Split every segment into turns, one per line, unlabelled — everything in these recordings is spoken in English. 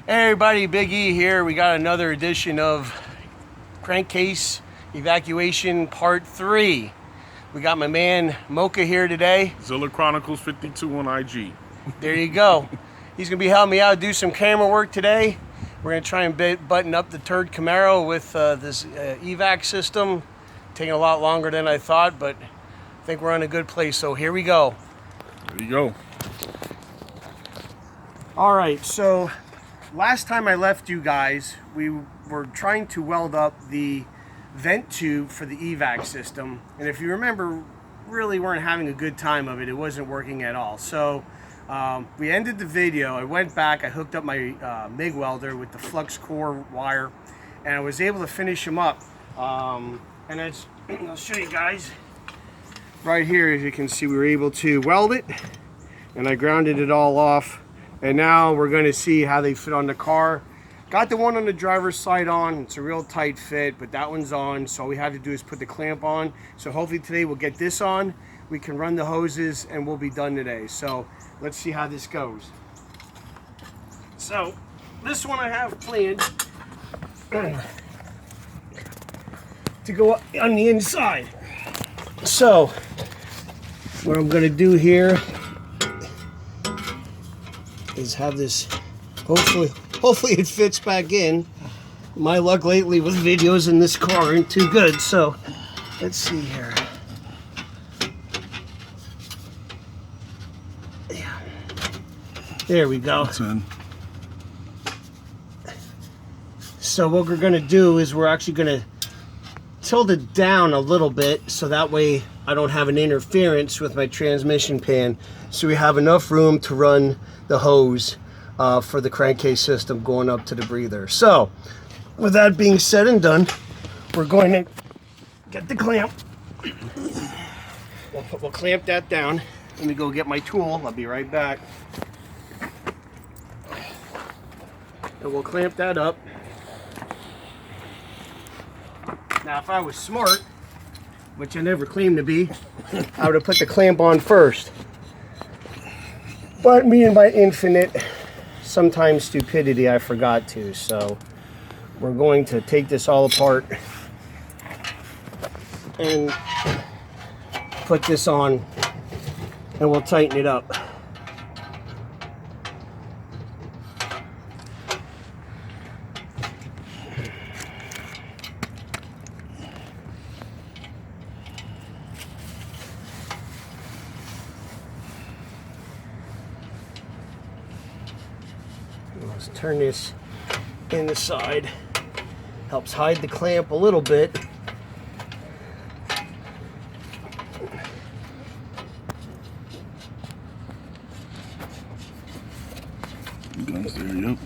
Hey everybody, Big E here. We got another edition of Crankcase Evacuation Part 3. We got my man Mocha here today.
Zilla Chronicles 52 on IG.
There you go. He's going to be helping me out do some camera work today. We're going to try and button up the turd Camaro with this evac system. Taking a lot longer than I thought, but I think we're in a good place. So here we go.
There you go.
All right, so last time I left you guys, we were trying to weld up the vent tube for the evac system. And if you remember, really weren't having a good time of it. It wasn't working at all. So we ended the video. I went back, I hooked up my MIG welder with the flux core wire, and I was able to finish him up. And I'll show you guys right here. As you can see, we were able to weld it, and I grounded it all off. And now we're going to see how they fit on the car. Got the one on the driver's side on. It's a real tight fit, but that one's on. So all we have to do is put the clamp on. So hopefully today we'll get this on. We can run the hoses and we'll be done today. So let's see how this goes. So this one I have planned to go on the inside. So what I'm going to do here is have this, hopefully it fits back in. My luck lately with videos in this car ain't too good, so let's see here. Yeah. There we go.
That's in.
So what we're gonna do is we're actually gonna tilt it down a little bit so that way I don't have an interference with my transmission pan, so we have enough room to run the hose for the crankcase system going up to the breather. So with that being said and done, we're going to get the clamp. We'll clamp that down. Let me go get my tool. I'll be right back. And we'll clamp that up. Now if I was smart, which I never claimed to be, I would have put the clamp on first. But me and my infinite, sometimes stupidity, I forgot to. So we're going to take this all apart and put this on, and we'll tighten it up. Let's turn this in the side. Helps hide the clamp a little bit.
Guns there, yep.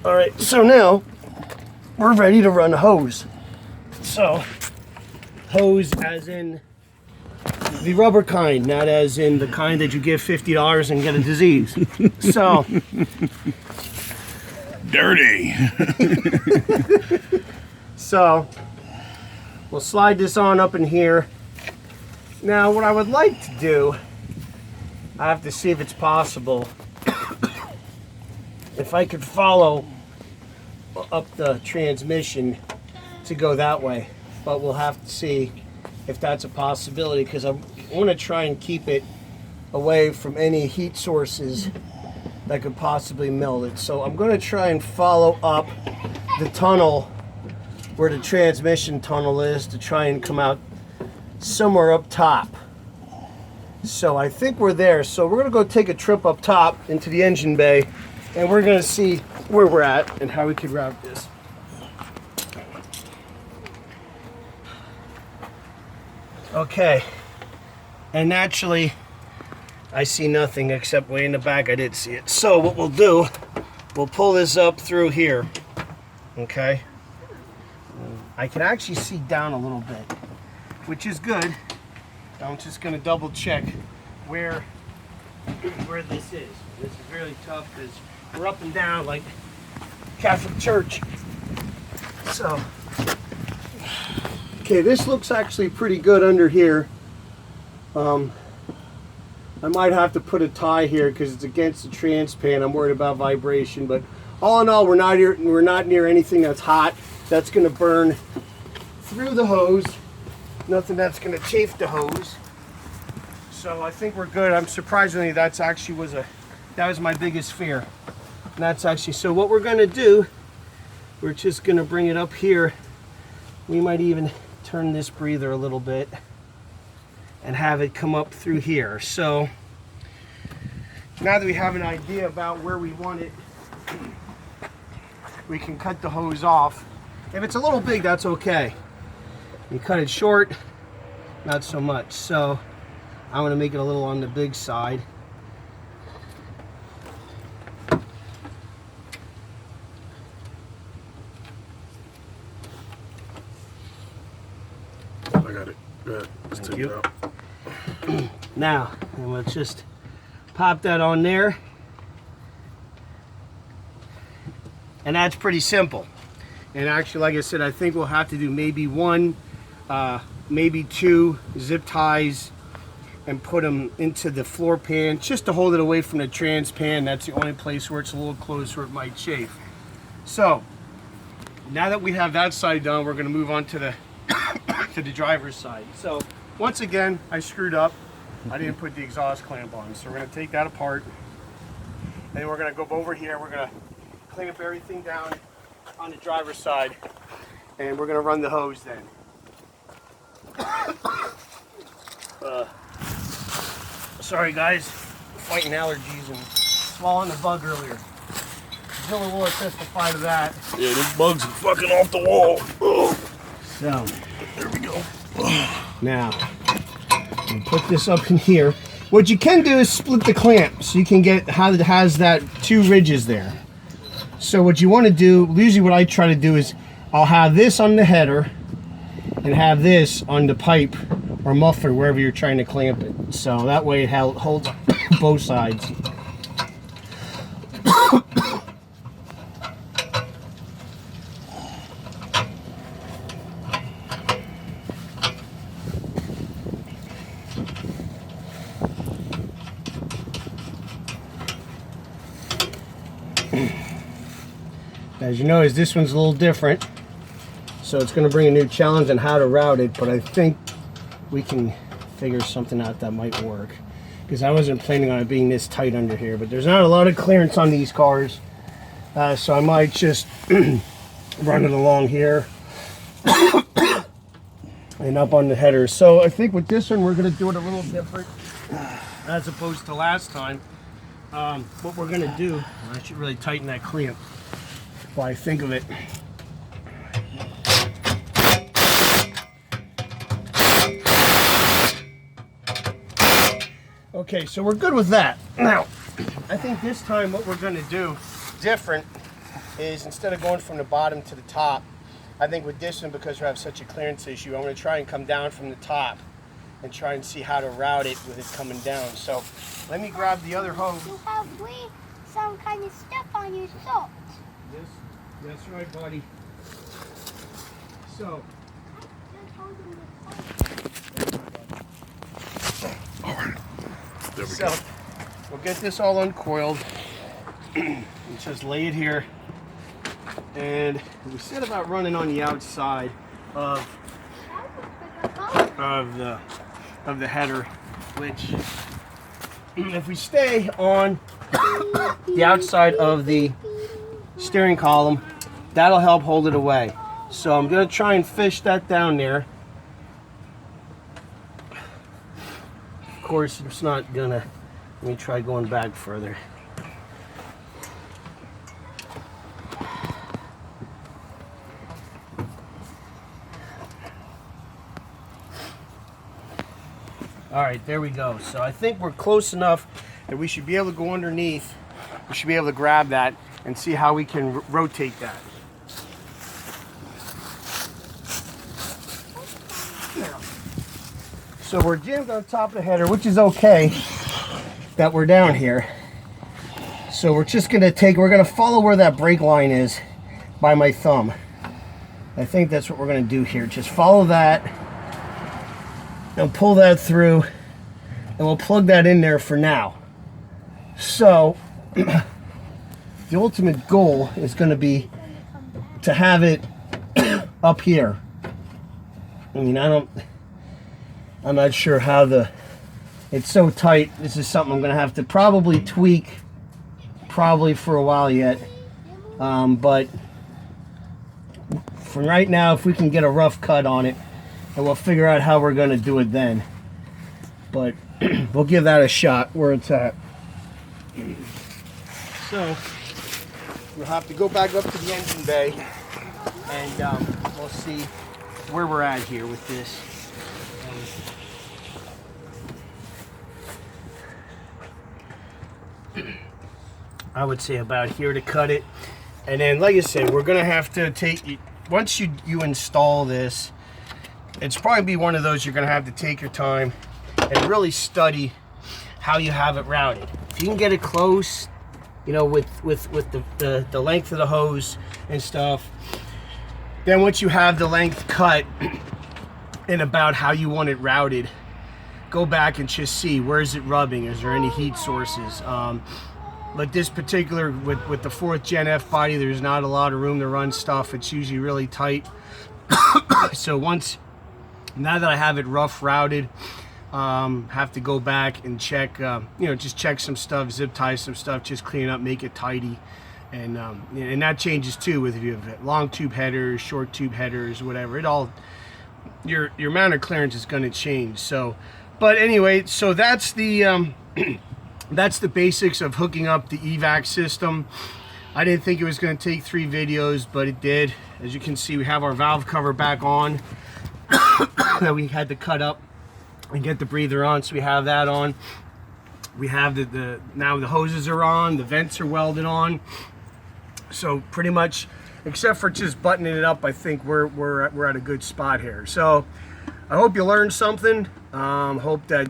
All right, so now we're ready to run hose. So, hose as in the rubber kind, not as in the kind that you give $50 and get a disease. So, Dirty.
so we'll slide this on up in here. Now, what I would like to do, I have to see if it's possible, if I could follow up the transmission to go that way, but we'll have to see if that's a possibility, because I want to try and keep it away from any heat sources that could possibly melt it. So I'm going to try and follow up the tunnel where the transmission tunnel is to try and come out somewhere up top. So I think we're there. So we're going to go take a trip up top into the engine bay, and we're going to see where we're at and how we could route this. Okay, and naturally I see nothing except way in the back. I did see it. So what we'll do, we'll pull this up through here. Okay, I can actually see down a little bit, which is good. I'm just going to double check where this is. This is really tough because we're up and down like Catholic Church.
So, okay, this looks actually pretty good under here. I might have to put a tie here because it's against the trans pan. I'm worried about vibration, but all in all, we're not near anything that's hot. That's going to burn through the hose. Nothing that's going to chafe the hose. So I think we're good. I'm surprisingly, that was my biggest fear. And that's actually, so what we're going to do, we're just going to bring it up here. We might even turn this breather a little bit and have it come up through here. So now that we have an idea about where we want it, we can cut the hose off. If it's a little big, that's okay. You cut it short, not so much. So I'm gonna make it a little on the big side.
I got it. Good. Let's take it out.
Now, and we'll just pop that on there. And that's pretty simple. And actually, like I said, I think we'll have to do maybe one, maybe two zip ties and put them into the floor pan just to hold it away from the trans pan. That's the only place where it's a little close where it might chafe. So, now that we have that side done, we're going to move on to the to the driver's side. So, once again, I screwed up. I didn't put the exhaust clamp on. So we're going to take that apart. And then we're going to go over here. We're going to clean up everything down on the driver's side. And we're going to run the hose then. Sorry guys, fighting allergies and swallowing the bug earlier. Zilla will testify to that.
Yeah, this bug's fucking off the wall.
So,
There we go.
now, we'll put this up in here. What you can do is split the clamp so you can get how it has that two ridges there. So what you want to do, usually what I try to do is I'll have this on the header and have this on the pipe or muffler wherever you're trying to clamp it. So that way it holds both sides. As you notice, this one's a little different, so it's going to bring a new challenge on how to route it, but I think we can figure something out that might work, because I wasn't planning on it being this tight under here, but there's not a lot of clearance on these cars, so I might just run it along here and up on the header. So I think with this one we're going to do it a little different as opposed to last time. What we're going to do, I should really tighten that clamp while I think of it. Okay, so we're good with that. Now, I think this time what we're going to do different is instead of going from the bottom to the top, I think with this one, because we have such a clearance issue, I'm going to try and come down from the top and try and see how to route it with it coming down. So let me grab the other hose.
You have some kind of stuff on your socks.
Yes, that's right, buddy. So,
There we
so
go.
we'll get this all uncoiled and just lay it here. And we said about running on the outside of the header, which if we stay on the outside of the steering column, that'll help hold it away. So I'm going to try and fish that down there. Of course, it's not gonna. Let me try going back further. All right, there we go. So I think we're close enough that we should be able to go underneath. We should be able to grab that and see how we can rotate that. So we're jammed on top of the header, which is okay that we're down here. So we're just gonna we're gonna follow where that brake line is by my thumb. I think that's what we're going to do here. Just follow that and pull that through, and we'll plug that in there for now. So the ultimate goal is going to be to have it up here. I mean, I'm not sure how it's so tight. This is something I'm going to have to probably tweak probably for a while yet. But for right now, if we can get a rough cut on it, and we'll figure out how we're going to do it then. But we'll give that a shot where it's at. So we'll have to go back up to the engine bay, and we'll see where we're at here with this. I would say about here to cut it. And then, like I said, we're gonna have to take, once you install this, it's probably be one of those you're gonna have to take your time and really study how you have it routed. If you can get it close, you know, with the length of the hose and stuff, then once you have the length cut and about how you want it routed, go back and just see, where is it rubbing? Is there any heat sources? Like this particular, with the 4th Gen F body, there's not a lot of room to run stuff. It's usually really tight. So now that I have it rough routed, have to go back and check, you know, just check some stuff, zip tie some stuff, just clean it up, make it tidy. And that changes too with if you have long tube headers, short tube headers, whatever. It all, your amount of clearance is going to change. So, but anyway, so that's the that's the basics of hooking up the evac system. I didn't think it was going to take 3 videos, but it did. As you can see, we have our valve cover back on that we had to cut up and get the breather on, so we have that on. We have now the hoses are on, the vents are welded on. So pretty much, except for just buttoning it up, I think we're at a good spot here. So I hope you learned something. Hope that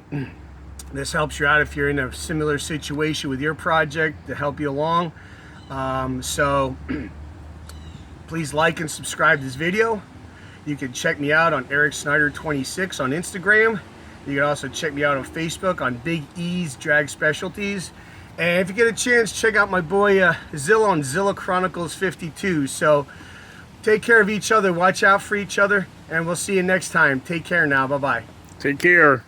this helps you out if you're in a similar situation with your project, to help you along. So please like and subscribe to this video. You can check me out on Eric Snyder 26 on Instagram. You can also check me out on Facebook on Big E's Drag Specialties. And if you get a chance, check out my boy Zilla on Zilla Chronicles 52. So take care of each other, watch out for each other, and we'll see you next time. Take care now. Bye-bye.
Take care.